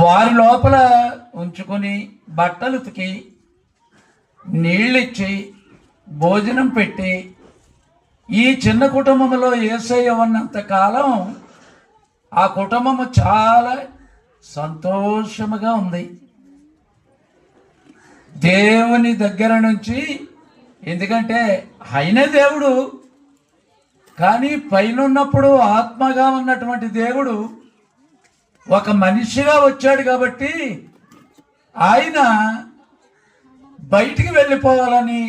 వారి లోపల ఉంచుకొని బట్టలు ఉతికి నీళ్ళిచ్చి భోజనం పెట్టి ఈ చిన్న కుటుంబంలో యేసయ్య ఉన్నంత కాలం ఆ కుటుంబము చాలా సంతోషముగా ఉంది. దేవుని దగ్గర నుంచి, ఎందుకంటే ఆయనే దేవుడు, కానీ పైన ఉన్నప్పుడు ఆత్మగా ఉన్నటువంటి దేవుడు ఒక మనిషిగా వచ్చాడు కాబట్టి ఆయన బయటికి వెళ్ళిపోవాలని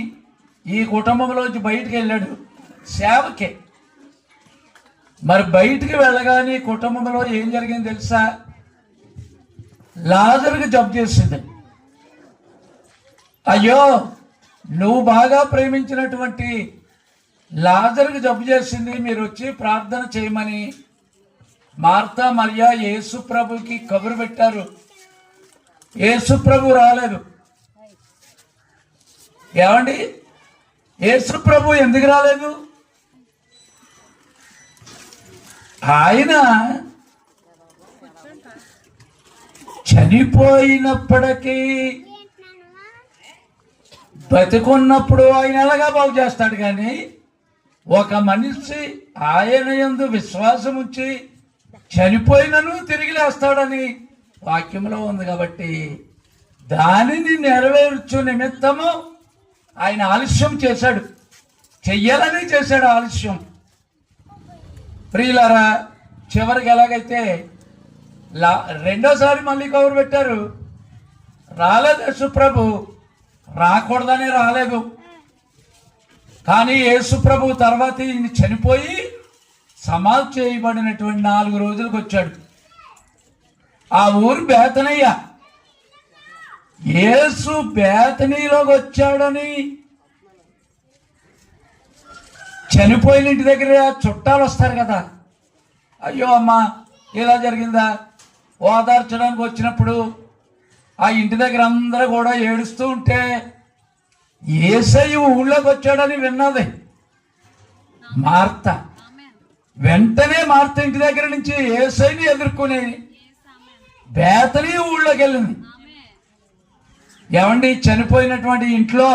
ఈ కుటుంబంలోంచి బయటికి వెళ్ళాడు సేవకే. మరి బయటికి వెళ్ళగానే కుటుంబంలో ఏం జరిగింది తెలుసా? లాజరుకి జబ్బు చేసింది. అయ్యో, నువ్వు బాగా ప్రేమించినటువంటి లాజరుకి జబ్బు చేసింది, మీరు వచ్చి ప్రార్థన చేయమని మార్తా మరియా యేసు ప్రభుకి కబురు పెట్టారు. యేసు ప్రభు రాలేదు. ఏమండి, యేసు ప్రభు ఎందుకు రాలేదు? ఆయన చనిపోయినప్పటికీ బతికున్నప్పుడు ఆయన ఎలాగా బాగు చేస్తాడు, కానీ ఒక మనిషి ఆయన యందు విశ్వాసం ఉంచి చనిపోయినను తిరిగి లేస్తాడని వాక్యంలో ఉంది. కాబట్టి దానిని నెరవేర్చు నిమిత్తము ఆయన ఆలస్యం చేశాడు, చెయ్యాలని చేశాడు ఆలస్యం. ప్రియులారా, చివరికి ఎలాగైతే రెండోసారి మళ్ళీ కబురు పెట్టారు, రాలేదు యేసుప్రభు, రాకూడదని రాలేదు. కానీ యేసుప్రభు తర్వాత ఈయన చనిపోయి సమాధి చేయబడినటువంటి 4 రోజులకు వచ్చాడు. ఆ ఊరు బేతనయ్య. యేసు బేతనీలోకి వచ్చాడని చనిపోయిన ఇంటి దగ్గర చుట్టాలు వస్తారు కదా, అయ్యో అమ్మా ఇలా జరిగిందా ఓదార్చడానికి వచ్చినప్పుడు ఆ ఇంటి దగ్గర అందరూ కూడా ఏడుస్తూ ఉంటే యేసయ్య ఊళ్ళోకి వచ్చాడని విన్నది మార్త. వెంటనే మార్త ఇంటి దగ్గర నుంచి యేసయ్యని ఎదుర్కొని బేతనీ ఊళ్ళోకి వెళ్ళింది. ఏమండి, చనిపోయినటువంటి ఇంట్లో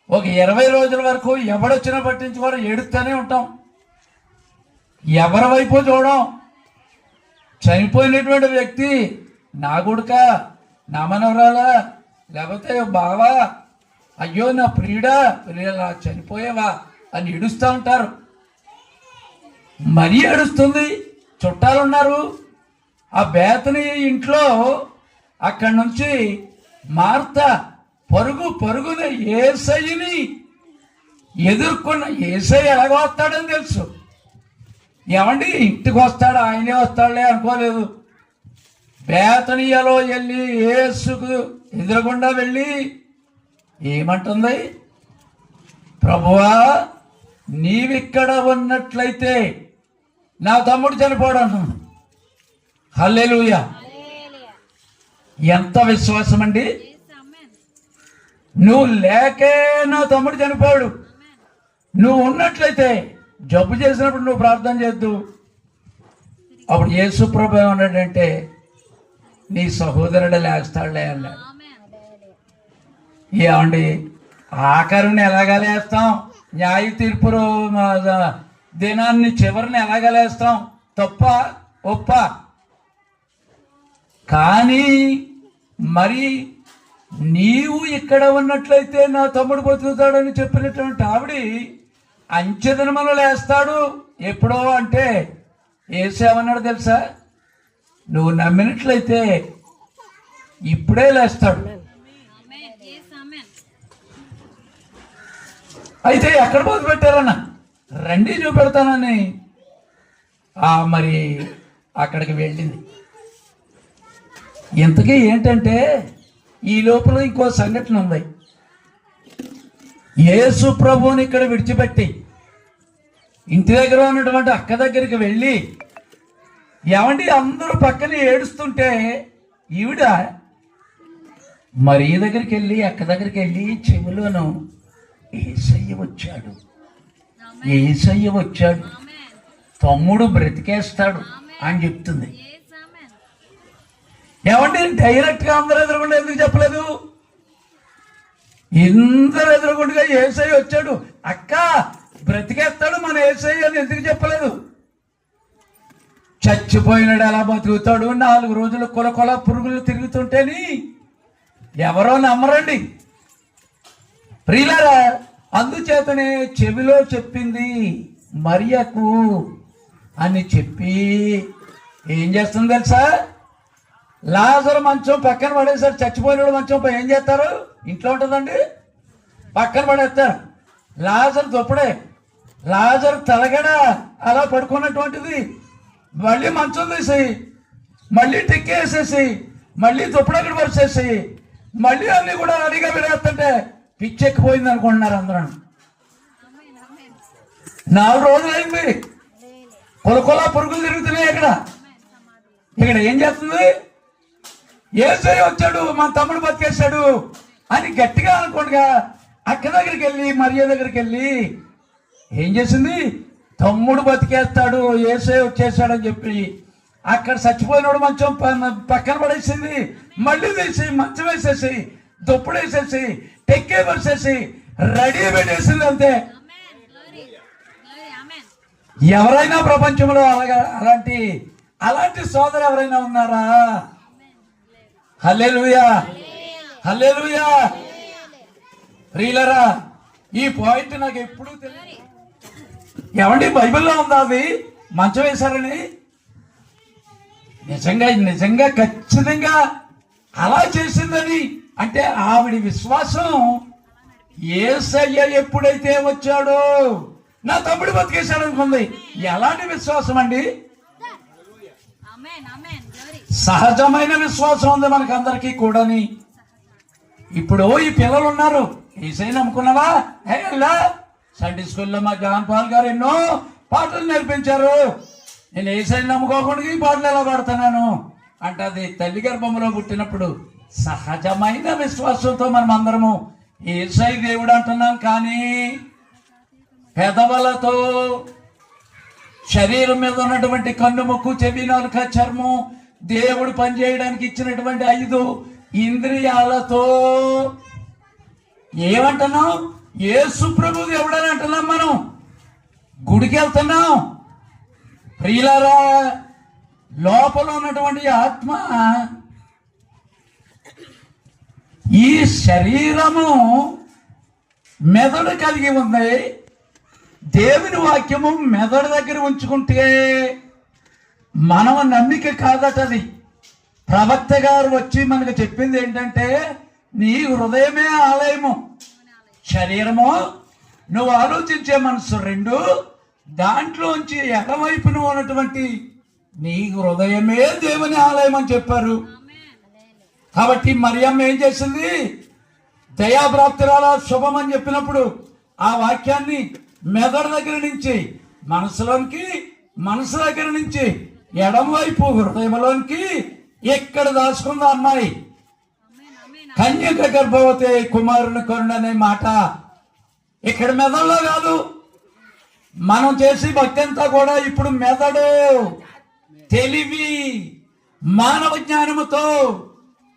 ఒక 20 రోజుల వరకు ఎవడొచ్చినా పట్టించుకోవడం, ఏడుస్తూనే ఉంటాం, ఎవరి వైపు చూడం. చనిపోయినటువంటి వ్యక్తి నా కొడుక, నా మనవరాలా, లేకపోతే బావా, అయ్యో నా ప్రియుడా, ప్రియులా చనిపోయేవా అని ఏడుస్తూ ఉంటారు. మరీ ఏడుస్తుంది. చుట్టాలున్నారు. ఆ బేతనీ ఇంట్లో అక్కడి నుంచి మార్త పరుగున యేసయ్యని ఎదుర్కొన్న. యేసయ్య ఎలాగ వస్తాడని తెలుసు. ఏమండి, ఇంటికి వస్తాడు, ఆయనే వస్తాడులే అనుకోలేదు. బేతనీయలో వెళ్ళి యేసుకు ఎదురుగుండా వెళ్ళి ఏమంటుంది? ప్రభువా, నీవిక్కడ ఉన్నట్లయితే నా తమ్ముడు చనిపోవడం. హల్లెలూయా! ఎంత విశ్వాసం అండి! నువ్వు లేకే నా తమ్ముడు చనిపోడు. నువ్వు ఉన్నట్లయితే జబ్బు చేసినప్పుడు నువ్వు ప్రార్థన చేద్దు. అప్పుడు యేసు ప్రభు ఏమన్నాడంటే, నీ సహోదరుడు లేస్తాడులే అన్నాడు. ఏమండి, ఆఖరిని ఎలాగా లేస్తాం? న్యాయ తీర్పు దినాన్ని చివరిని ఎలాగా లేస్తాం? తప్ప ఒప్ప? కానీ మరి నీవు ఇక్కడ ఉన్నట్లయితే నా తమ్ముడు బతుకుతాడని చెప్పినటువంటి ఆవిడ అంచెదినములు లేస్తాడు. ఎప్పుడో అంటే యేసు ఏమన్నాడు తెలుసా? నువ్వు నమ్మినట్లయితే ఇప్పుడే లేస్తాడు. అయితే ఎక్కడ పోతు పెట్టారన్న, రండి చూపెడతానని మరి అక్కడికి వెళ్ళింది. ఇంతకీ ఏంటంటే, ఈ లోపల ఇంకో సంఘటన ఉంది. యేసు ప్రభువుని ఇక్కడ విడిచిపెట్టి ఇంటి దగ్గర ఉన్నటువంటి అక్క దగ్గరికి వెళ్ళి, ఏమండి అందరూ పక్కన ఏడుస్తుంటే ఈవిడ మరి దగ్గరికి వెళ్ళి అక్క దగ్గరికి వెళ్ళి చెవులోను యేసయ్య వచ్చాడు, యేసయ్య వచ్చాడు, తమ్ముడు బ్రతికేస్తాడు అని చెప్తుంది. ఏమండి డైరెక్ట్గా అందరూ ఎదురుకుండా ఎందుకు చెప్పలేదు? ఇందరు ఎదురుగుండగా యేసై వచ్చాడు, అక్క బ్రతికేస్తాడు మన యేసై అని ఎందుకు చెప్పలేదు? చచ్చిపోయినాడు ఎలా బతుకుతాడు? 4 రోజులు కొల పురుగులు తిరుగుతుంటేని ఎవరో నమ్మరండి ప్రియులారా. అందుచేతనే చెవిలో చెప్పింది మరియకు అని చెప్పి ఏం చేస్తుంది తెలుసా? లాజరు మంచం పక్కన పడేసారు. చచ్చిపోయినాడు మంచం ఏం చేస్తారు? ఇంట్లో ఉంటుందండి, పక్కన పడేస్తారు. లాజరు దుప్పడే, లాజరు తలగడ అలా పడుకున్నటువంటిది మళ్ళీ మంచం తీసి మళ్ళీ టిక్కేసేసి మళ్ళీ దుప్పడక్కడ పరిచేసి మళ్ళీ అన్ని కూడా రెడీగా పెడేస్తుంటే పిచ్చెక్కిపోయింది అనుకుంటున్నారు అందరూ. 4 రోజులు అయింది, కొల పురుగులు తిరుగుతున్నాయి. ఇక్కడ ఏం చేస్తుంది? యేసయ్య వచ్చాడు, మా తమ్ముడు బతికేశాడు అని గట్టిగా అనుకోండిగా అక్క దగ్గరికి వెళ్ళి మరియ దగ్గరికి వెళ్ళి ఏం చేసింది? తమ్ముడు బతికేస్తాడు, యేసయ్య వచ్చేసాడని చెప్పి అక్కడ చచ్చిపోయినోడు మంచం పక్కన పడేసింది. మళ్ళీ తీసి మంచం వేసేసి దుప్పుడు వేసేసి టెక్కే పరిచేసి రెడీ పెట్టేసింది అంతే. ఎవరైనా ప్రపంచంలో అలాంటి సోదరు ఎవరైనా ఉన్నారా? హల్లెలూయా, హల్లెలూయా. ప్రియులరా, ఈ పాయింట్ నాకు ఎప్పుడూ తెలియదు. ఏమండి బైబిల్లో ఉందా అది మంచం వేశారని? నిజంగా ఖచ్చితంగా అలా చేసిందని అంటే ఆవిడ విశ్వాసం యేసయ్య ఎప్పుడైతే వచ్చాడో నా తమ్ముడు బతికేశాడు అనుకుంది. ఎలాంటి విశ్వాసం అండి? సహజమైన విశ్వాసం ఉంది మనకందరికీ కూడాని. ఇప్పుడు ఈ పిల్లలు ఉన్నారు, యేసయ్య నమ్ముకున్నావా? సండే స్కూల్లో మా జాన్ పాల్ గారు ఎన్నో పాటలు నేర్పించారు. నేను యేసయ్య నమ్ముకోకుండా ఈ పాటలు ఎలా పాడుతున్నాను అంటే అది తల్లి గర్భంలో పుట్టినప్పుడు సహజమైన విశ్వాసంతో మనం అందరము యేసయ్య దేవుడు అంటున్నాం. కానీ పెదవులతో శరీరం మీద ఉన్నటువంటి కన్ను, ముక్కు, చెవి, నాలుక, చర్మం దేవుడు పనిచేయడానికి ఇచ్చినటువంటి 5 ఇంద్రియాలతో ఏమంటున్నాం? యేసు ప్రభు దేవుడని అంటున్నాం. మనం గుడికి వెళ్తున్నాం. ప్రియులారా, లోపల ఉన్నటువంటి ఆత్మ ఈ శరీరము మెదడు కలిగి ఉంది. దేవుని వాక్యము మెదడు దగ్గర ఉంచుకుంటే మనం నమ్మిక కాదటది. ప్రవక్త గారు వచ్చి మనకు చెప్పింది ఏంటంటే నీ హృదయమే ఆలయము, శరీరము నువ్వు ఆలోచించే మనసు 2 దాంట్లోంచి ఎడవైపున ఉన్నటువంటి నీ హృదయమే దేవుని ఆలయం అని చెప్పారు. కాబట్టి మరియమ్మ ఏం చేసింది? దయాప్రాప్తిరాల శుభం అని చెప్పినప్పుడు ఆ వాక్యాన్ని మెదడు దగ్గర నుంచి మనసు దగ్గర నుంచి ఎడమవైపు హృదయంలోనికి ఎక్కడ దాచుకుందా అమ్మాయి? కన్యక గర్భవతి కుమారుని కరుణ అనే మాట ఇక్కడ మెదడులో కాదు. మనం చేసి భక్తి అంతా కూడా ఇప్పుడు మెదడు, తెలివి, మానవ జ్ఞానముతో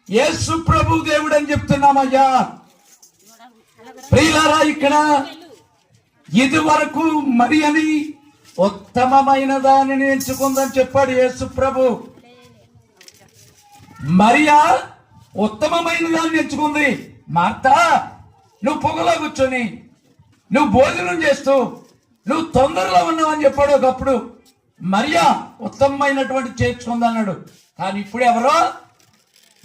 యేసు ప్రభు దేవుడు అని చెప్తున్నామయ్యా. ప్రియులారా, ఇక్కడ ఇది వరకు మరి అని ఉత్తమమైన దానిని ఎంచుకుందని చెప్పాడు యేసు ప్రభు. మరియా ఉత్తమమైన దాన్ని ఎంచుకుంది. మార్తా నువ్వు పొగలో కూర్చొని నువ్వు భోజనం చేస్తూ నువ్వు తొందరలో ఉన్నావని చెప్పాడు ఒకప్పుడు. మరియా ఉత్తమమైనటువంటి చేర్చుకుంది అన్నాడు. కానీ ఇప్పుడు ఎవరో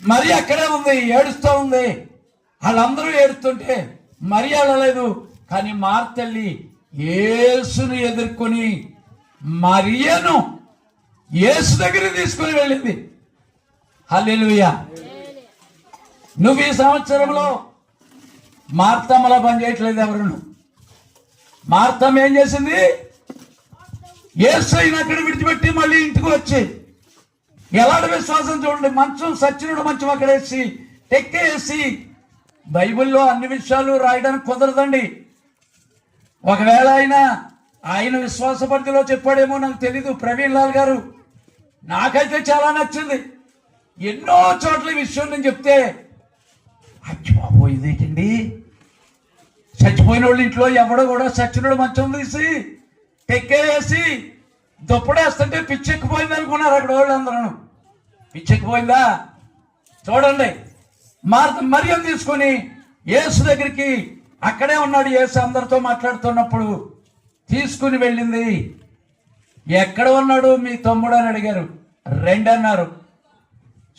మరి అక్కడే ఉంది, ఏడుస్తూ ఉంది. వాళ్ళందరూ ఏడుస్తుంటే మరి వెళ్ళలేదు. కానీ మార్తల్లి యేసును ఎదుర్కొని మరియను యేసు దగ్గరికి తీసుకుని వెళ్ళింది. హల్లెలూయా. నువ్వు ఈ సంవత్సరంలో మార్తమ్మలా పనిచేయట్లేదు ఎవరు. మార్తమ్మ ఏం చేసింది? యేసయ్యను అక్కడ విడిచిపెట్టి మళ్ళీ ఇంటికి వచ్చి ఎలాంటి విశ్వాసం చూడండి. మంచం సచ్చినుడు మంచం అక్కడ వేసి టెక్కేసి బైబిల్లో అన్ని విషయాలు రాయడానికి కుదరదండి. ఒకవేళ ఆయన విశ్వాస పరిధిలో చెప్పాడేమో నాకు తెలీదు. ప్రవీణ్ లాల్ గారు నాకైతే చాలా నచ్చింది. ఎన్నో చోట్ల ఈ విషయం నేను చెప్తే అచ్చి బాబో ఇదేంటండి, చచ్చిపోయిన వాళ్ళ ఇంట్లో ఎవడో కూడా చచ్చినోడు మంచం తీసి టెక్కేసి దుప్పడేస్తుంటే పిచ్చెక్కిపోయింది అనుకున్నారు అక్కడ వాళ్ళు అందరూ. పిచ్చెక్కిపోయిందా? చూడండి, మరియం తీసుకొని యేసు దగ్గరికి, అక్కడే ఉన్నాడు యేసు అందరితో మాట్లాడుతున్నప్పుడు, తీసుకుని వెళ్ళింది. ఎక్కడ ఉన్నాడు మీ తమ్ముడు అని అడిగారు. 2 అన్నారు.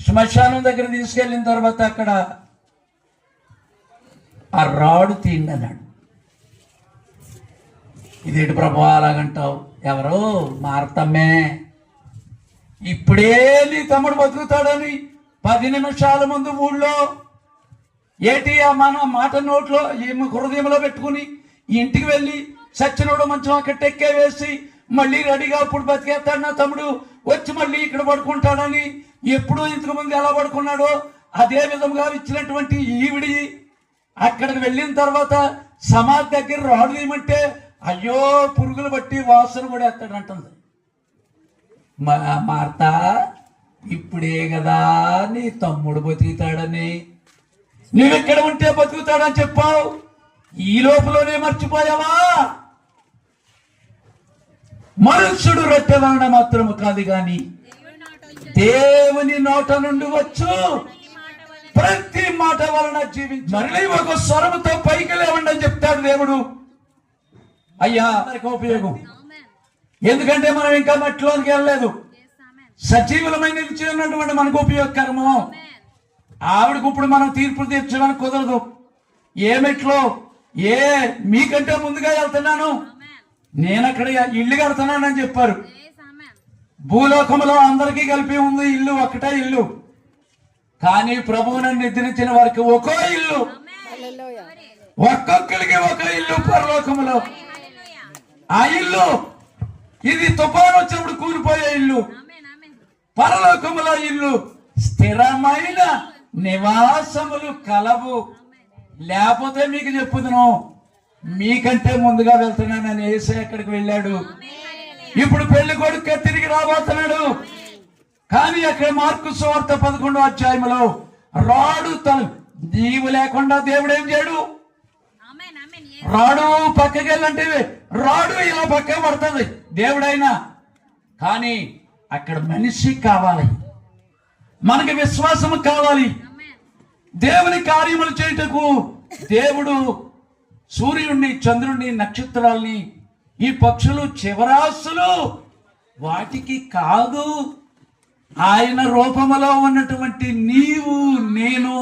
శ్మశానం దగ్గర తీసుకెళ్ళిన తర్వాత అక్కడ ఆ రాడు తీయండి అన్నాడు. ఇదేంటి ప్రభు అలాగంటావు? ఎవరో మార్తమ్మే, ఇప్పుడే నీ తమ్ముడు బతుకుతాడని 10 నిమిషాల ముందు ఊళ్ళో ఏటి ఆ మన మాట నోట్లో ఈమె హృదయంలో పెట్టుకుని ఇంటికి వెళ్ళి సచ్చినోడు మంచం అక్కడ టెక్కే వేసి మళ్ళీ రెడీగా ఇప్పుడు బతికేస్తాడు నా తమ్ముడు, వచ్చి మళ్ళీ ఇక్కడ పడుకుంటాడని ఎప్పుడు ఇంతకు ముందు ఎలా పడుకున్నాడో అదే విధంగా ఇచ్చినటువంటి ఈవిడి అక్కడికి వెళ్ళిన తర్వాత సమాధి దగ్గర రాడు తీయమంటే అయ్యో పురుగులు బట్టి వాసన కూడా ఎత్తాడంటుంది. మార్త, ఇప్పుడే కదా నీ తమ్ముడు బతుకుతాడని, నువ్వెక్కడ ఉంటే బతుకుతాడని చెప్పావు, ఈ లోపలనే మర్చిపోయావా? మనుష్యుడు రొట్టె వలన మాత్రము కాదు గాని దేవుని నోట నుండి వచ్చు ప్రతి మాట వలన జీవించు. మళ్ళీ ఒక స్వరముతో పైకి లేవండి అని చెప్తాడు దేవుడు. అయ్యా మనకు ఉపయోగం, ఎందుకంటే మనం ఇంకా మట్టిలోనికి వెళ్ళలేదు. సజీవులమైన నిలిచి ఉన్నటువంటి మనకు ఉపయోగకరము. ఆవిడకు ఇప్పుడు మనం తీర్పు తీర్చడానికి కుదరదు. ఏ మెట్లో మీకంటే ముందుగా వెళ్తున్నాను, నేను అక్కడ ఇల్లు కడుతున్నానని చెప్పారు. భూలోకంలో అందరికీ కలిపి ఉంది ఇల్లు, ఒకటే ఇల్లు. కానీ ప్రభువును నిద్రించిన వారికి ఒక్కో ఇల్లు, ఒక్కొక్కరికి ఒక ఇల్లు పరలోకములో. ఆ ఇల్లు ఇది తుఫాను వచ్చినప్పుడు కూలిపోయే ఇల్లు. పరలోకములో ఇల్లు స్థిరమైన నివాసములు కలవు. లేకపోతే మీకు చెప్పుదును, మీకంటే ముందుగా వెళ్తున్నానని యేసు ఎక్కడికి వెళ్ళాడు. ఇప్పుడు పెళ్లి కొడుకు తిరిగి రాబోతున్నాడు. కానీ అక్కడ మార్కు సువార్త 11వ అధ్యాయంలో రాడు నీవు లేకుండా దేవుడు ఏం చేయడు. రాడు పక్కకి వెళ్ళంటే రాడు ఇలా పక్క పడుతుంది దేవుడైనా. కానీ అక్కడ మనిషి కావాలి, మనకి విశ్వాసము కావాలి. దేవుని కార్యములు చేయుటకు దేవుడు సూర్యుడిని, చంద్రుడిని, నక్షత్రాల్ని, ఈ పక్షులు, చివరాస్తులు వాటికి కాదు, ఆయన రూపములో ఉన్నటువంటి నీవు నేను.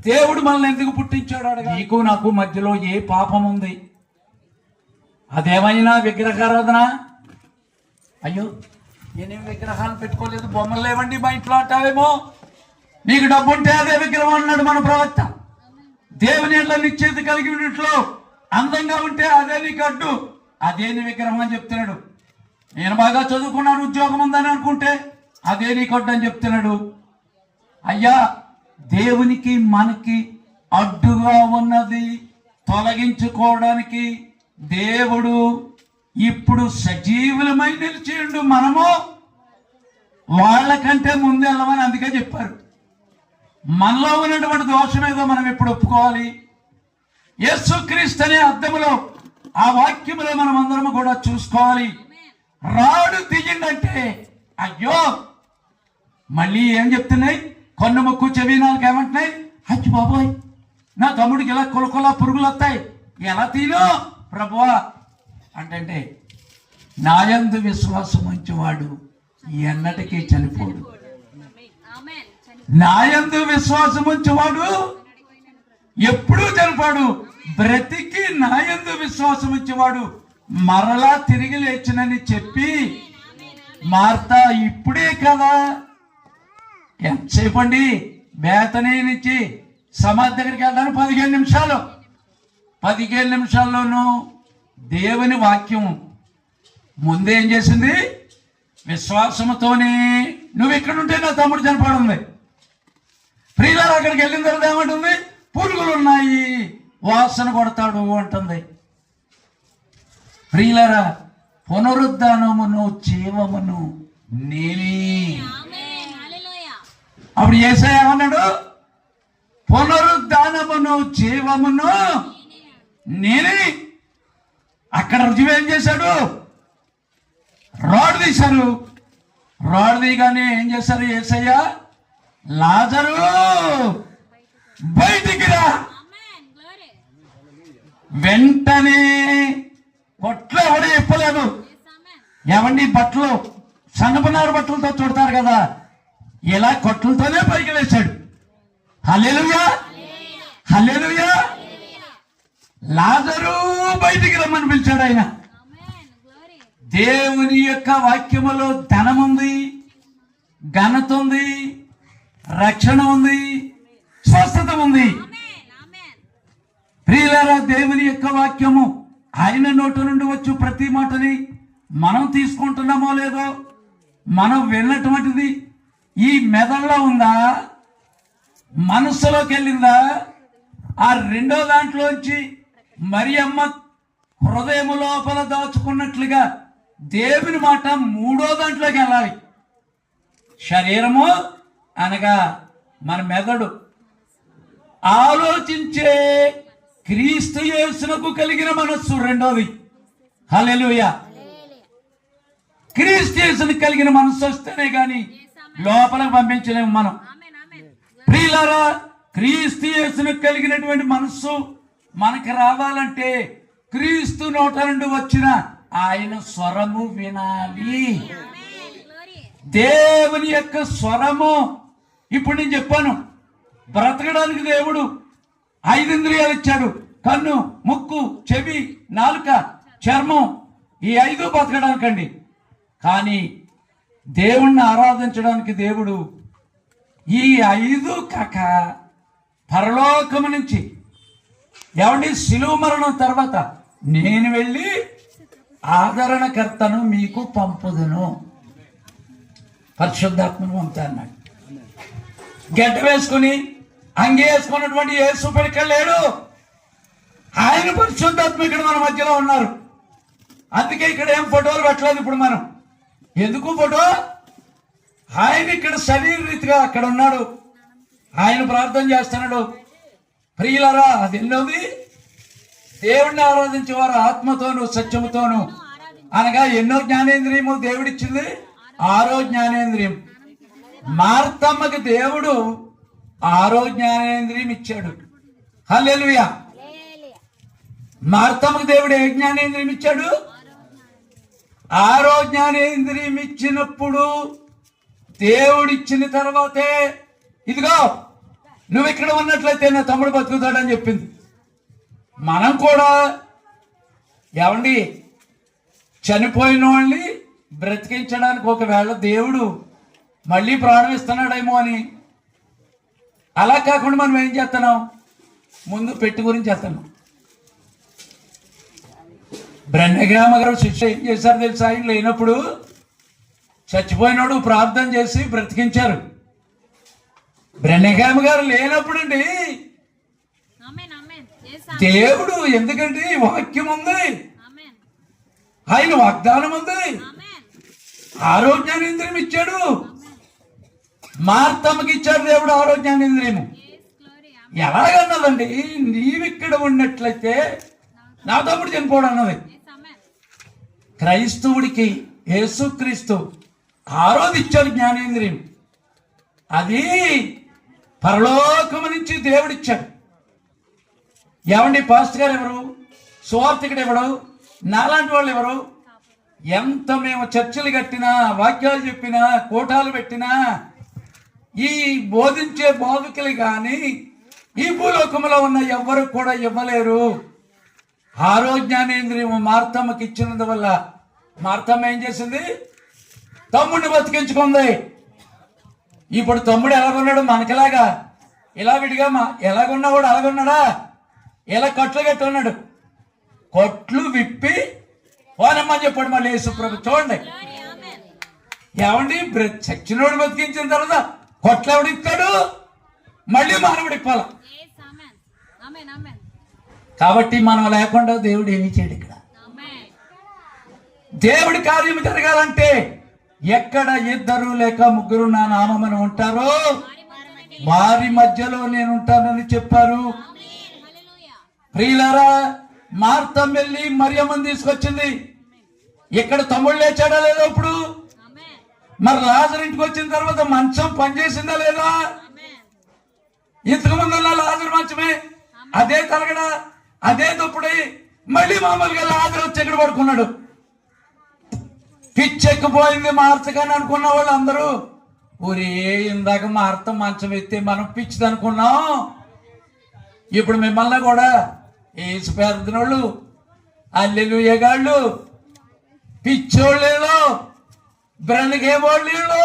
దేవుడు మనల్ని ఎందుకు పుట్టించాడు అడగా. నీకు నాకు మధ్యలో ఏ పాపం ఉంది? అదేమైనా విగ్రహారాధన? అయ్యో నేనేం విగ్రహాలు పెట్టుకోలేదు, బొమ్మలు లేవండి మా ఇంట్లో అంటావేమో. నీకు డబ్బు ఉంటే అదే విగ్రహం అన్నాడు మన ప్రవక్త. దేవుని ఎట్లా నిశ్చేతి కలిగి ఉన్నట్లు అందంగా ఉంటే అదే నీకు అడ్డు, అదే నీ విగ్రహం అని చెప్తున్నాడు. నేను బాగా చదువుకున్నాను, ఉద్యోగం ఉందని అనుకుంటే అదే నీకు అడ్డు అని చెప్తున్నాడు. అయ్యా, దేవునికి మనకి అడ్డుగా ఉన్నది తొలగించుకోవడానికి దేవుడు ఇప్పుడు సజీవులమై నిలిచిండు. మనము వాళ్ళకంటే ముందు వెళ్ళమని అందుకే చెప్పారు. మనలో ఉన్నటువంటి దోషం ఏదో మనం ఎప్పుడు ఒప్పుకోవాలి. యేసుక్రీస్తు అనే అర్థములో ఆ వాక్యములో మనం అందరము కూడా చూసుకోవాలి. రాడు తీయండంటే అయ్యో మళ్ళీ ఏం చెప్తున్నాయి, కొన్ను ముక్కు చెవి నాలుగు ఏమంటున్నాయి, అచ్చి బాబోయ్ నా తమ్ముడికి ఇలా కొలకొల పురుగులు వస్తాయి, ఎలా తీను ప్రభువా అంటే నాయందు విశ్వాసం ఉంచేవాడు ఎన్నటికీ చనిపోడు. నాయందు విశ్వాసం ఉంచేవాడు ఎప్పుడూ చనిపోడు. బ్రతికి నాయందు విశ్వాసం ఉంచేవాడు మరలా తిరిగి లేచునని చెప్పి మార్త ఇప్పుడే కదా, ఎంతసేపు అండి బేతనీ నుంచి సమాధి దగ్గరికి వెళ్ళడానికి 15 నిమిషాలు. 15 నిమిషాల్లోనూ దేవుని వాక్యం ముందేం చేసింది, విశ్వాసంతోనే నువ్వు ఇక్కడుంటే నా తమ్ముడు చనిపోయింది. ప్రియులారా, అక్కడికి వెళ్ళిన తర్వాత ఏమంటుంది, పురుగులు ఉన్నాయి, వాసన కొడతాడు అంటుంది. ప్రియులారా, పునరుద్ధానమును జీవమును నేనే. అప్పుడు యేసయ్య ఏమన్నాడు? పునరుద్ధానమును జీవమును నేనే. అక్కడ రుజువు ఏం చేశాడు? రాడ్ తీశారు. రాడ్ తీయగానే ఏం చేశారు? యేసయ్య, లాజరు బయటికి రా. వెంటనే కొట్లు ఎవడు చెప్పలేదు. ఎవరిని బట్టలు సన్నపనారు బట్టలతో చుడతారు కదా, ఇలా కొట్లతోనే పైకి వేశాడు. హల్లెలూయా, హల్లెలూయా. లాజరు బయటికి రమ్మని పిలిచాడు ఆయన. దేవుని యొక్క వాక్యములో ధనం ఉంది, ఘనత ఉంది, రక్షణ ఉంది, స్వస్థత ఉంది. ప్రియులారా, దేవుని యొక్క వాక్యము ఆయన నోటి నుండి వచ్చు ప్రతి మాటని మనం తీసుకుంటున్నామో లేదో, మనం విన్నటువంటిది ఈ మెదడులో ఉందా, మనస్సులోకి వెళ్ళిందా? ఆ రెండో దాంట్లోంచి మరియమ్మ హృదయము లోపల దాచుకున్నట్లుగా దేవుని మాట మూడో దాంట్లోకి వెళ్ళాలి. శరీరము అనగా మన మెదడు, ఆలోచించే క్రీస్తు యేసునకు కలిగిన మనస్సు రెండోది. హల్లెలూయా. క్రీస్తు యేసునికి కలిగిన మనస్సు వస్తేనే గాని లోపలికి పంపించలేము మనం. ప్రియులారా, క్రీస్తు యేసునికి కలిగినటువంటి మనస్సు మనకు రావాలంటే క్రీస్తు నోట నుండి వచ్చిన ఆయన స్వరము వినాలి. దేవుని యొక్క స్వరము. ఇప్పుడు నేను చెప్పాను, బ్రతకడానికి దేవుడు 5 ఇంద్రియాలు ఇచ్చాడు. కన్ను, ముక్కు, చెవి, నాలుక, చర్మం, ఈ 5 బతకడానికండి. కానీ దేవుణ్ణి ఆరాధించడానికి దేవుడు ఈ 5 కాక పరలోకము నుంచి ఏమండి శిలువ మరణం తర్వాత నేను వెళ్ళి ఆదరణకర్తను మీకు పంపుదును, పరిశుద్ధాత్మను పంపుతా అన్నాడు. గడ్డ వేసుకుని అంగే వేసుకున్నటువంటి యేసు పెళ్ళాడు. ఆయన పరిశుద్ధాత్మ ఇక్కడ మన మధ్యలో ఉన్నారు. అందుకే ఇక్కడ ఏం ఫోటోలు పెట్టలేదు ఇప్పుడు మనం. ఎందుకు ఫోటో? ఆయన ఇక్కడ శరీర రీతిగా అక్కడ ఉన్నాడు, ఆయన ప్రార్థన చేస్తున్నాడు. ప్రియులారా, అది ఎన్నోది? దేవుణ్ణి ఆరాధించేవారు ఆత్మతోను సత్యముతోను అనగా ఎన్నో జ్ఞానేంద్రియము దేవుడిచ్చింది? 6వ జ్ఞానేంద్రియం. మార్తమ్మకి దేవుడు 6వ జ్ఞానేంద్రియం ఇచ్చాడు. హల్లెలూయా. మార్తమ్మకి దేవుడు ఏ జ్ఞానేంద్రియం ఇచ్చాడు? 6వ జ్ఞానేంద్రియం ఇచ్చినప్పుడు దేవుడిచ్చిన తర్వాతే ఇదిగో నువ్వు ఇక్కడ ఉన్నట్లయితే నా తమ్ముడు బతుకుతాడని చెప్పింది. మనం కూడా ఏమండి చనిపోయిన వాళ్ళని బ్రతికించడానికి ఒకవేళ దేవుడు మళ్ళీ ప్రాణం ఇస్తున్నాడేమో అని అలా కాకుండా మనం ఏం చేస్తున్నాం? ముందు పెట్టి గురించి చేస్తున్నాం. బ్రహ్మగ్రామ గారు శిక్ష ఏం చేశారు తెలుసా? ఆయన లేనప్పుడు చచ్చిపోయినాడు ప్రార్థన చేసి బ్రతికించారు. బ్రహ్మగ్రామ గారు లేనప్పుడు అండి దేవుడు, ఎందుకంటే వాక్యం ఉంది, ఆయన వాగ్దానం ఉంది, ఆరోగ్యానేంద్రియం ఇచ్చాడు. మార్తమ్మకి ఇచ్చాడు దేవుడు ఆరోగ్యానేంద్రియము. ఎలాగన్నదండి? నీవిక్కడ ఉన్నట్లయితే నా తమ్ముడు చనిపోవడం అన్నది. క్రైస్తవుడికి యేసుక్రీస్తు ఆరోధించాడు జ్ఞానేంద్రియం. అది పరలోకము నుంచి దేవుడిచ్చాడు. ఏమండి పాస్టర్ గారు ఎవరు? సువార్తికుడు ఎవడు? నాలాంటి వాళ్ళు ఎవరు? ఎంత మేము చర్చలు కట్టినా, వాక్యాలు చెప్పినా, కోటాలు పెట్టినా ఈ బోధించే బోధకులు కానీ ఈ భూలోకంలో ఉన్న ఎవ్వరు కూడా ఇవ్వలేరు. ఆరోగ్యానేంద్రియం మార్తమ్మకి ఇచ్చినందువల్ల మార్తమ్మ ఏం చేసింది? తమ్ముడిని బతికించుకుంది. ఇప్పుడు తమ్ముడు ఎలాగున్నాడు? మనకిలాగా ఇలా విడిగా ఎలాగున్నాడు? అలాగున్నాడా? ఇలా కట్లు కట్టి ఉన్నాడు. కొట్లు విప్పి పోనమ్మని చెప్పాడు మళ్ళీ యేసుప్రభు. చూడండి ఏమండి, చచ్చినోడు బతికించిన తర్వాత కొట్లు ఎవడిస్తాడు? మళ్ళీ మానవుడు ఇప్పాల. కాబట్టి మనం లేకుండా దేవుడు ఏమి చేయడు. ఇక్కడ దేవుడి కార్యం జరగాలంటే ఎక్కడ 2 లేక 3 నా నామమున ఉంటారో వారి మధ్యలో నేను ఉంటానని చెప్పారు. ప్రియులారా, మార్తమ్మ వెళ్ళి మరియమ్మని తీసుకొచ్చింది. ఇక్కడ తమ్ముడు లేచాడా లేదా? ఇప్పుడు మరి లాజరు ఇంటికి వచ్చిన తర్వాత మంచం పనిచేసిందా లేదా? ఇంతకు ముందు లాజరు మంచమే, అదే తలగడ, అదే దుప్పటి. మళ్ళీ మామూలుగా లాజరు వచ్చి ఎక్కడ పడుకున్నాడు. పిచ్చెక్కిపోయింది మార్చగాని అనుకున్న వాళ్ళు అందరూ, ఊరే ఇందాక మార్త మంచం ఎత్తే మనం పిచ్చిది అనుకున్నాం. ఇప్పుడు మిమ్మల్ని కూడా ఏసు పెద్దనోళ్ళు, అల్లెలుయ్యగాళ్ళు, పిచ్చోళ్ళు, బ్రనిగేవాళ్ళు,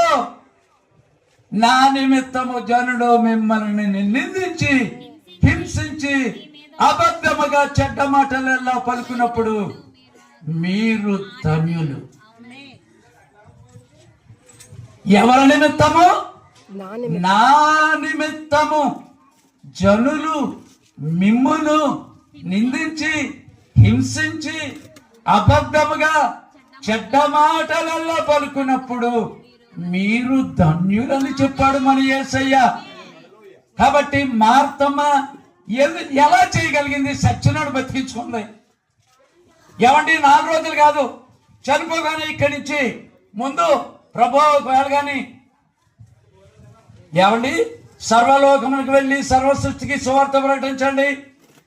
నా నిమిత్తము జనుడు మిమ్మల్ని నిందించి హింసించి అబద్ధముగా చెడ్డ మాటలెల్లా పలుకున్నప్పుడు మీరు ధన్యులు. ఎవరి నిమిత్తము? నా నిమిత్తము జనులు మిమ్మును నిందించి హింసించి అబద్ధముగా చెడ్డ మాటలల్లో పలుకున్నప్పుడు మీరు ధన్యులని చెప్పాడు మన యేసయ్య. కాబట్టి మార్తమ్మ ఎలా చేయగలిగింది? సత్యనాడు బతికించుకుంది. ఏమండి, 4 రోజులు కాదు, చనిపోగానే ఇక్కడి నుంచి ముందు ప్రభు కానీ ఏమండి, సర్వలోకములకు వెళ్ళి సర్వ సృష్టికి సువార్త ప్రకటించండి,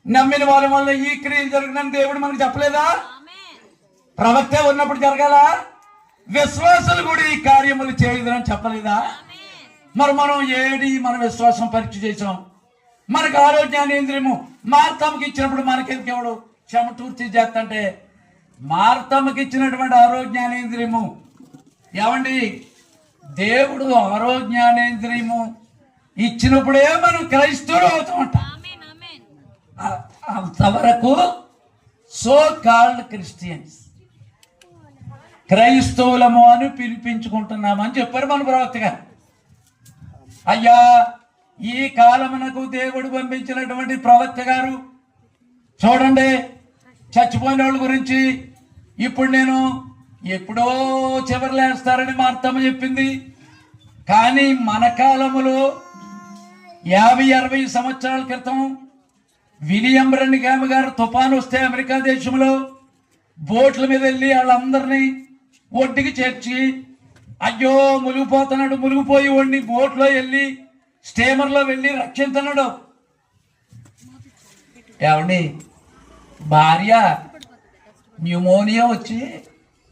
నమ్మిన వారి వల్ల ఈ క్రియలు జరుగునని దేవుడు మనకు చెప్పలేదా? ప్రవక్త ఉన్నప్పుడు జరగాల. విశ్వాసులు కూడా ఈ కార్యములు చేయదని చెప్పలేదా? మరి మనం మన విశ్వాసం పరీక్ష చేసాం. మనకు ఆరోగ్యానేంద్రియము మార్తమ్మకి ఇచ్చినప్పుడు మనకెందుకెవడు చెమటూర్చి చేస్తంటే, మార్తమ్మకి ఇచ్చినటువంటి ఆరోగ్యానేంద్రియము ఏమండి, దేవుడు ఆరోగ్యానేంద్రియము ఇచ్చినప్పుడే మనం క్రైస్తవులు అవుతామంట. అంతవరకు సో కాల్డ్ క్రిస్టియన్స్, క్రైస్తవులము అని పిలిపించుకుంటున్నామని చెప్పారు మన ప్రవక్త గారు. అయ్యా, ఈ కాలమునకు దేవుడు పంపించినటువంటి ప్రవక్త గారు చూడండి, చచ్చిపోయిన వాళ్ళ గురించి ఇప్పుడు నేను ఎప్పుడో చివరిలేస్తారని మార్తమ్మ చెప్పింది. కానీ మన కాలములో 50-60 సంవత్సరాల క్రితం విలియం బ్రెన్నిగామ్ గారు తుఫాను వస్తే అమెరికా దేశంలో బోట్ల మీద వెళ్ళి వాళ్ళందరినీ ఒడ్డుకి చేర్చి, అయ్యో మునిగిపోతున్నాడు, మునిగిపోయి వాడిని బోట్లో వెళ్ళి స్టీమర్లో వెళ్ళి రక్షించన్నాడు. ఏమండి, భార్య న్యూమోనియా వచ్చి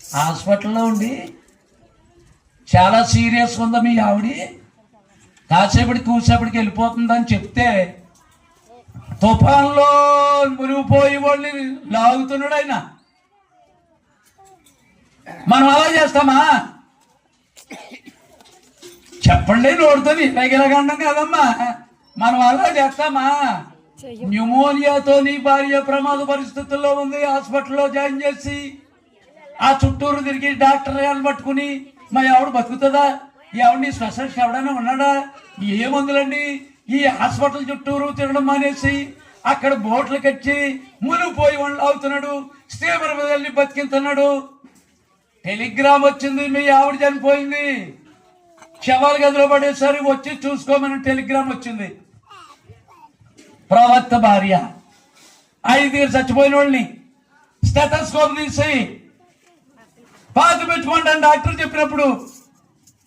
హాస్పిటల్లో ఉండి చాలా సీరియస్ ఉందా మీ ఆవిడ, కాసేపటికి కూసేపటికి వెళ్ళిపోతుందని చెప్తే తుఫాన్లో మునిగిపోయి వాళ్ళని లాగుతున్నాడు ఆయన. మనం అలా చేస్తామా? చెప్పండి, నోడుతో ఇలాగండం కాదమ్మా. మనం అలా చేస్తామా? న్యూమోనియాతో నీ భార్య ప్రమాద పరిస్థితుల్లో ఉంది, హాస్పిటల్లో జాయిన్ చేసి ఆ చుట్టూరు తిరిగి డాక్టర్ గారిని పట్టుకుని మా ఆవిడ బతుకుతుందా, ఎవరిని స్పెషలిస్ట్ ఎవడైనా ఉన్నాడా, ఏ మందులండి, ఈ హాస్పిటల్ చుట్టూరు తిరగడం మానేసి అక్కడ బోట్లు కట్టి మునిగిపోయి వాళ్ళు అవుతున్నాడు, స్టీమర్ మీద వెళ్ళి బతికిస్తున్నాడు. టెలిగ్రామ్ వచ్చింది, మీ ఆవిడ చనిపోయింది, శవాల గదిలో పడేసరి వచ్చి చూసుకోమని టెలిగ్రామ్ వచ్చింది. ప్రవక్త భార్య 5 చచ్చిపోయిన వాళ్ళని స్టెథోస్కోప్ తీసి పాతి పెట్టుకోండి అని డాక్టర్ చెప్పినప్పుడు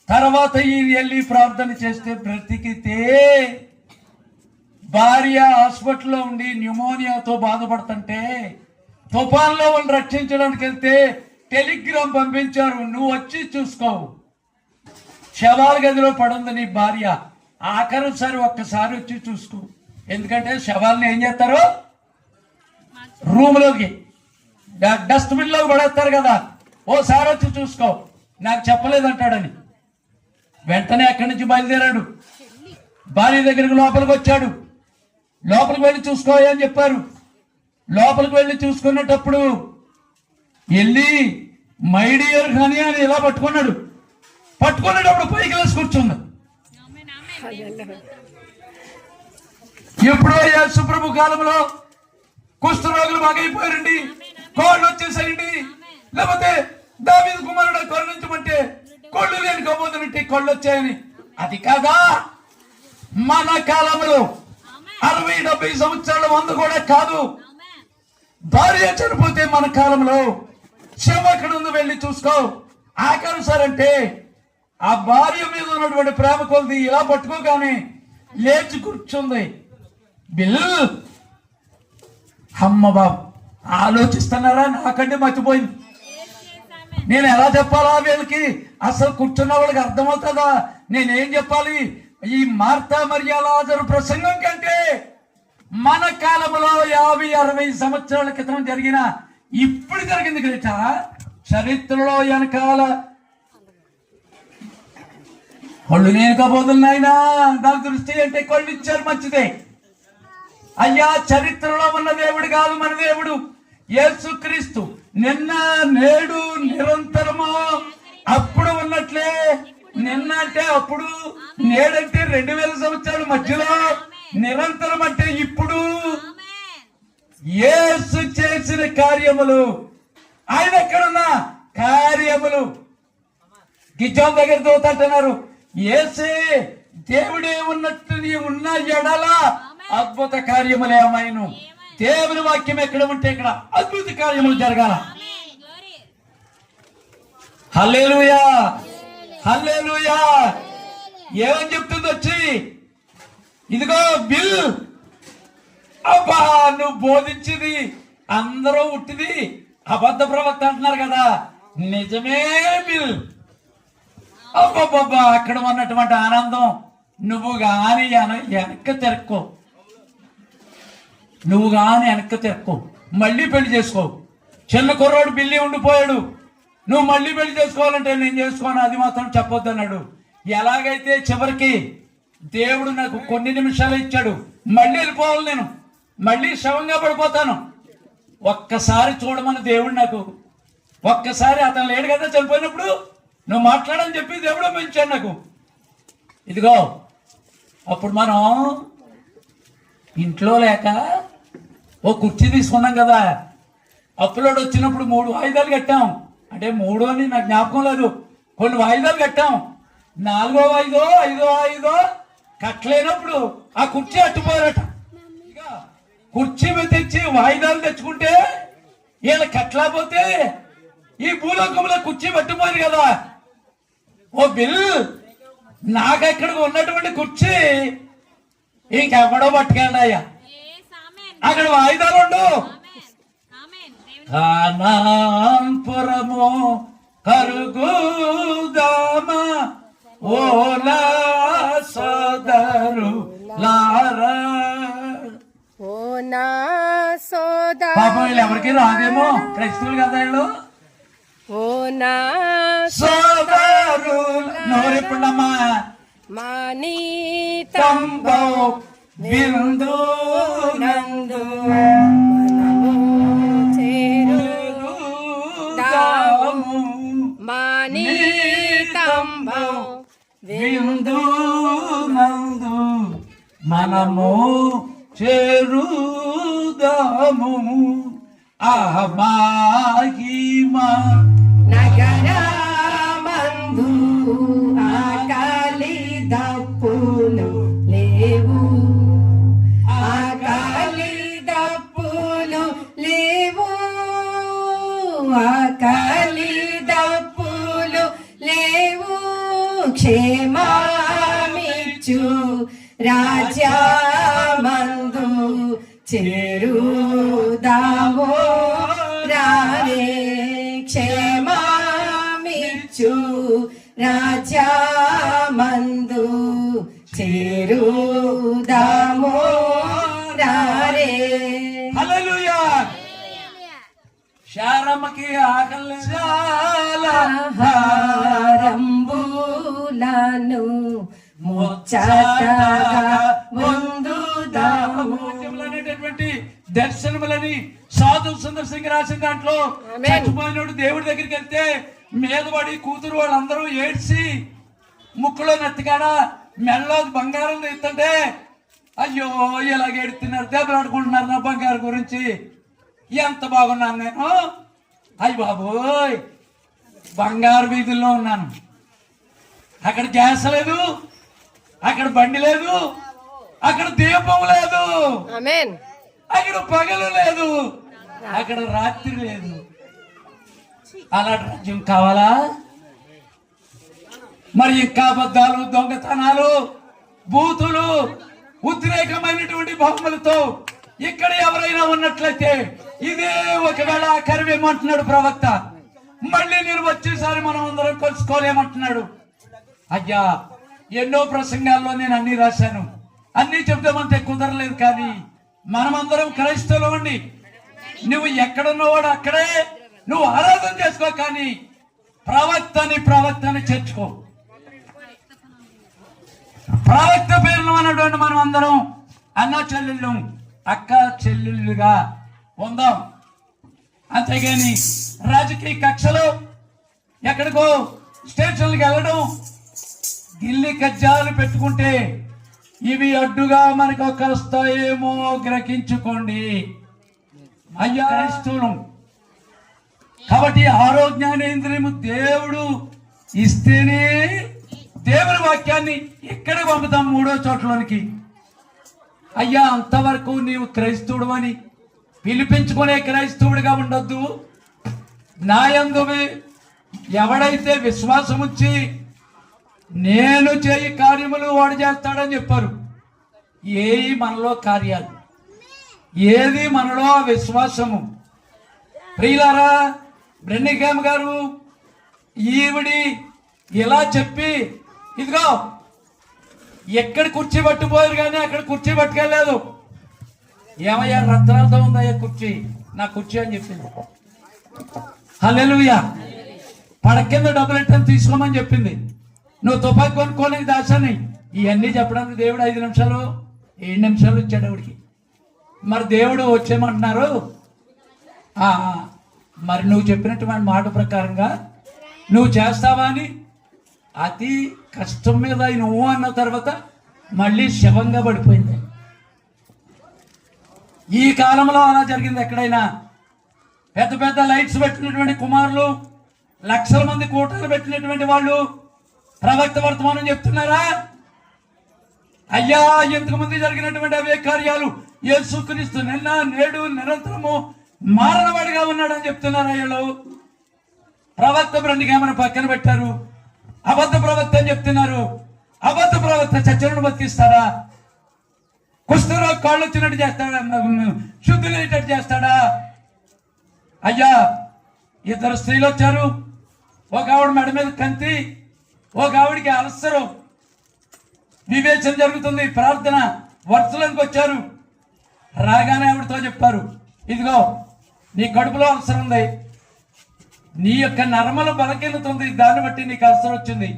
తర్వాత వెళ్ళి ప్రార్థన చేస్తే బ్రతికితే, భార్య హాస్పిటల్లో ఉండి న్యూమోనియాతో బాధపడుతుంటే తుఫాన్లో వాళ్ళు రక్షించడానికి వెళ్తే టెలిగ్రామ్ పంపించారు, నువ్వు వచ్చి చూసుకోవు. శవాల గదిలో పడుంది నీ భార్య, ఆఖరిసారి ఒక్కసారి వచ్చి చూసుకో. ఎందుకంటే శవాలను ఏం చేస్తారు, రూమ్లోకి డస్ట్బిన్ లోకి పడేస్తారు కదా, ఓసారి వచ్చి చూసుకో, నాకు చెప్పలేదంటాడని. వెంటనే అక్కడి నుంచి బయలుదేరాడు, భార్య దగ్గరికి లోపలికి వచ్చాడు. లోపలికి వెళ్ళి చూసుకోయని చెప్పారు. లోపలికి వెళ్ళి చూసుకునేటప్పుడు వెళ్ళి మై డియర్ హనీ అని ఇలా పట్టుకునేటప్పుడు పైకి లేసి కూర్చుంది. ఎప్పుడో యేసుప్రభు కాలంలో కుష్ఠరోగులు బాగైపోయారండి, కోళ్ళు వచ్చేసాయండి, లేకపోతే దావీదు కుమారుడు కరుణించమంటే కోళ్ళు లేని కబోతున్నట్టు కోళ్ళు వచ్చాయని. అది కాదా, మన కాలంలో 60-70 సంవత్సరాల ముందు కూడా కాదు. భార్య చనిపోతే మన కాలంలో చెమకడుందు వెళ్ళి చూసుకో. ఆఖరు సార్ అంటే ఆ భార్య మీద ఉన్నటువంటి ప్రేమ కొద్ది ఇలా పట్టుకోగానే లేచి కూర్చుంది. బిల్ అమ్మ బాబు ఆలోచిస్తున్నారా? నాకంటే మర్చిపోయింది. నేను ఎలా చెప్పాలా వీళ్ళకి? అసలు కూర్చున్న వాళ్ళకి అర్థమవుతుందా? నేనేం చెప్పాలి? ఈ మార్తా మరియ లాజరు ప్రసంగం కంటే మన కాలంలో 50-60 సంవత్సరాల క్రితం జరిగిన ఇప్పుడు జరిగింది గ్రేట. చరిత్రలో వెనకాల కళ్ళు నేను కాబోతున్నాయినా దాని దృష్టి అంటే కళ్ళు ఇచ్చారు, మంచిదే. అయ్యా, చరిత్రలో ఉన్న దేవుడు కాదు మన దేవుడు యేసుక్రీస్తు. నిన్న నేడు నిరంతరము. అప్పుడు ఉన్నట్లే, నిన్న అంటే అప్పుడు, నేడంటే 2000 సంవత్సరాల మధ్యలో, నిరంతరం అంటే ఇప్పుడు. యేసు చేసిన కార్యములు, ఆయన ఎక్కడున్నా కార్యములు. గిజ్జోన్ దగ్గర దూతంటున్నారు, యేసే దేవుడే ఉన్నట్టు నీ ఉన్న ఎడల అద్భుత కార్యములు ఏమైను. దేవుని వాక్యం ఎక్కడ ఉంటే ఇక్కడ అద్భుత కార్యములు జరగాల. హల్లెలూయా, హల్లెలూయా. ఏమని చెప్తుంది వచ్చి? ఇదిగో బిల్. అబ్బా, నువ్వు బోధించింది అందరూ ఉట్టిది అబద్ధ ప్రవక్త అంటున్నారు కదా, నిజమే బిల్. అబ్బబ్బబ్బా, అక్కడ ఉన్నటువంటి ఆనందం నువ్వు గాని వెనక్కి తిరక్కో, నువ్వు గాని వెనక్కి తిరక్కో, మళ్ళీ పెళ్లి చేసుకో. చిన్న కుర్రాడు బిల్లి ఉండిపోయాడు, నువ్వు మళ్ళీ పెళ్లి చేసుకోవాలంటే నేను చేసుకోను అది మాత్రం చెప్పొద్దు అన్నాడు. ఎలాగైతే చివరికి దేవుడు నాకు కొన్ని నిమిషాలు ఇచ్చాడు, మళ్ళీ వెళ్ళిపోవాలి, నేను మళ్ళీ శవంగా పడిపోతాను. ఒక్కసారి చూడమని దేవుడు నాకు, ఒక్కసారి అతను లేడు కదా చనిపోయినప్పుడు, నువ్వు మాట్లాడని చెప్పి దేవుడు పెంచాడు నాకు. ఇదిగో అప్పుడు మనం ఇంట్లో లేక ఓ కుర్చీ తీసుకున్నాం కదా, అప్పులోడు వచ్చినప్పుడు 3 వాయిదాలు కట్టాం. అంటే 3 అని నాకు జ్ఞాపకం లేదు, కొన్ని వాయిదాలు కట్టాం. 4వ వాయిదో 5వ వాయిదో కట్టలేనప్పుడు ఆ కుర్చీ అట్టుపోయారట. ఇక కుర్చీ తెచ్చి వాయిదాలు తెచ్చుకుంటే వీళ్ళ కట్టలేకపోతే ఈ భూలోకంలో కుర్చీ పట్టిపోయింది కదా. ఓ బిల్, నాకెక్కడ ఉన్నటువంటి కుర్చీ ఇంకెవడో పట్టుకెళ్ళండి అయ్యా, అక్కడ వాయిదాలు ఉండు. కానాపురము కరుగుదామా ఓలా సోదరు లారా. పాపం వీళ్ళు ఎవరికి రాదేమో, క్రైస్తవులు కదా వీళ్ళు. సోదరు నోరిప్పుడమ్మా మాని తంబో బిందు నందు మాని తంబో బిందు నందు మనము చేరుదాము. మహిమా నగరమందు ఆకలి దప్పులు లేవు, ఆకలి దప్పులు లేవు, ఆకలి దప్పులు లేవు. క్షేమమిచ్చు రాజ్యమందు చేరుదాము రారే. క్షేమమిచ్చు రాజ్యమందు చేరుదాము రారే. హల్లెలూయా. శారమ్మకి ఆకలి హారంబులను అనేటటువంటి దర్శనములని సాధు సుందర్ సింగ్ రాసిన దాంట్లో చచ్చిపోయినోడు దేవుడి దగ్గరికి వెళ్తే మీద పడి కూతురు వాళ్ళందరూ ఏడ్చి ముక్కులో నెత్తికాడ మెడలో బంగారం తీస్తుంటే అయ్యో ఇలాగ ఏడుతున్నారు, దెబ్బలాడుకుంటున్నారు నా బంగారు గురించి. ఎంత బాగున్నాను నేను, అయ్య బాబోయ్ బంగారు వీధుల్లో ఉన్నాను, అక్కడ గ్యాస్ లేదు, అక్కడ బండి లేదు, అక్కడ దీపం లేదు, ఆమేన్. అక్కడ పగలు లేదు, అక్కడ రాత్రి లేదు. అలాంటి రాజ్యం కావాలా? మరి ఇంకా అబద్ధాలు, దొంగతనాలు, బూతులు, ఉద్రేకమైనటువంటి భావములతో ఇక్కడ ఎవరైనా ఉన్నట్లయితే ఇదే ఒకవేళ కరివేమంటున్నాడు ప్రవక్త. మళ్ళీ నేను వచ్చేసారి మనం అందరం కలుసుకోలేమంటున్నాడు. అయ్యా, ఎన్నో ప్రసంగాల్లో నేను అన్ని రాశాను, అన్ని చెప్తామంటే కుదరలేదు. కానీ మనమందరం క్రైస్తవులు అండి. నువ్వు ఎక్కడున్నవాడు అక్కడే నువ్వు ఆరాధన చేసుకో, కానీ ప్రవక్తని చేర్చుకో. ప్రవక్త పేరును అన్నటువంటి మనం అందరం అన్న చెల్లెళ్ళు, అక్క చెల్లెళ్ళుగా ఉందాం. అంతేగాని రాజకీయ కక్షలు, ఎక్కడికో స్టేషన్లకు వెళ్ళడం, గిల్లి కజ్జాలు పెట్టుకుంటే ఇవి అడ్డుగా మనకు వస్తాయేమో గ్రహించుకోండి అయ్యా క్రైస్తవులు. కాబట్టి ఆరోగ్యానేంద్రియము దేవుడు ఇస్తేనే దేవుని వాక్యాన్ని ఎక్కడ పంపుతాం? 3వ చోట్లోనికి. అయ్యా, అంతవరకు నీవు క్రైస్తవుడు అని పిలిపించుకునే క్రైస్తవుడిగా ఉండొద్దు. నాయందు ఎవడైతే విశ్వాసం ఉంచి నేను చేయి కార్యములు వాడు చేస్తాడని చెప్పారు. ఏది మనలో కార్యాలు, ఏది మనలో విశ్వాసము. ప్రియులారా, బ్రెన్నిగామ్ గారు ఈవిడి ఇలా చెప్పి, ఇదిగో ఎక్కడ కుర్చీ పట్టుపోయారు కానీ అక్కడ కుర్చీ పట్టుకెళ్ళలేదు. ఏమయ్యా, రత్నాలతో ఉందయ్యా కుర్చీ, నా కుర్చీ అని చెప్పింది. హల్లెలూయా. పడక కింద డబ్బులు ఎట్టని తీసుకోమని చెప్పింది. నువ్వు తుపాకి కొనుక్కోలేని దాసాని. ఇవన్నీ చెప్పడానికి దేవుడు 5 నిమిషాలు 7 నిమిషాలు ఇచ్చాడు ఆవిడికి. మరి దేవుడు వచ్చేయమంటున్నారు. మరి నువ్వు చెప్పినటువంటి మాట ప్రకారంగా నువ్వు చేస్తావా అని అతి కష్టం మీద నువ్వు అన్న తర్వాత మళ్ళీ శవంగా పడిపోయింది. ఈ కాలంలో అలా జరిగింది. ఎక్కడైనా పెద్ద పెద్ద లైట్స్ పెట్టినటువంటి కుమారులు, లక్షల మంది కూటలు పెట్టినటువంటి వాళ్ళు ప్రవక్త వర్తమానం చెప్తున్నారా? అయ్యా, ఇంతకు ముందు జరిగినటువంటి అవే కార్యాలు యేసుక్రీస్తు నిన్న నేడు నిరంతరము మారనవాడిగా ఉన్నాడని చెప్తున్నారు. అయ్యలో ప్రవక్త బ్రెన్నిగామ్ పక్కన పెట్టారు. అబద్ధ ప్రవక్త అని చెప్తున్నారు. అబద్ధ ప్రవక్త చచ్చలను బతికిస్తాడా? కుష్ఠరోగి కాళ్ళు వచ్చినట్టు చేస్తాడా? శుద్ధులయ్యేటట్టు చేస్తాడా? అయ్యా, 2 స్త్రీలు వచ్చారు. ఒక ఆవిడ మెడ మీద కంతి, ఒక ఆవిడికి అల్సరు. వివేచన జరుగుతుంది, ప్రార్థన వరుసలోకి వచ్చారు. రాగానే ఆవిడతో చెప్పారు, ఇదిగో నీ కడుపులో అల్సర్ ఉంది, నీ యొక్క నర్మలు బలకెళ్తుంది, దాన్ని బట్టి నీకు అల్సర్ వచ్చింది.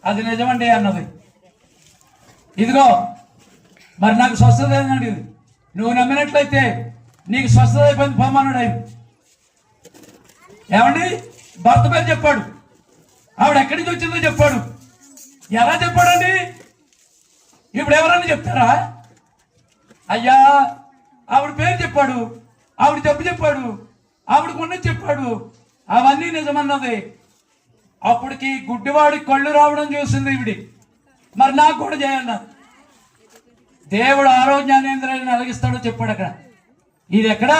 అది నిజమండి అన్నది. ఇదిగో మరి నాకు స్వస్థత అడిగింది. నువ్వు నమ్మినట్లయితే నీకు స్వస్థత అయిపోయింది, పొమ్మన్నాడు ఆయన. ఏమండి, భర్త పేరు చెప్పాడు, ఆవిడ ఎక్కడి నుంచి వచ్చిందో చెప్పాడు. ఎలా చెప్పాడండి? ఇప్పుడు ఎవరన్నా చెప్తారా? అయ్యా, ఆవిడ పేరు చెప్పాడు, ఆవిడ జబ్బు చెప్పాడు, ఆవిడకు ఉన్నది చెప్పాడు, అవన్నీ నిజమన్నది. అప్పటికి గుడ్డివాడి కళ్ళు రావడం చూసింది ఈవిడి. మరి నాకు కూడా చేయన్న. దేవుడు ఆరోగ్యాన్ని ఎందుకు అలిగిస్తాడో చెప్పాడు అక్కడ. ఇది ఎక్కడ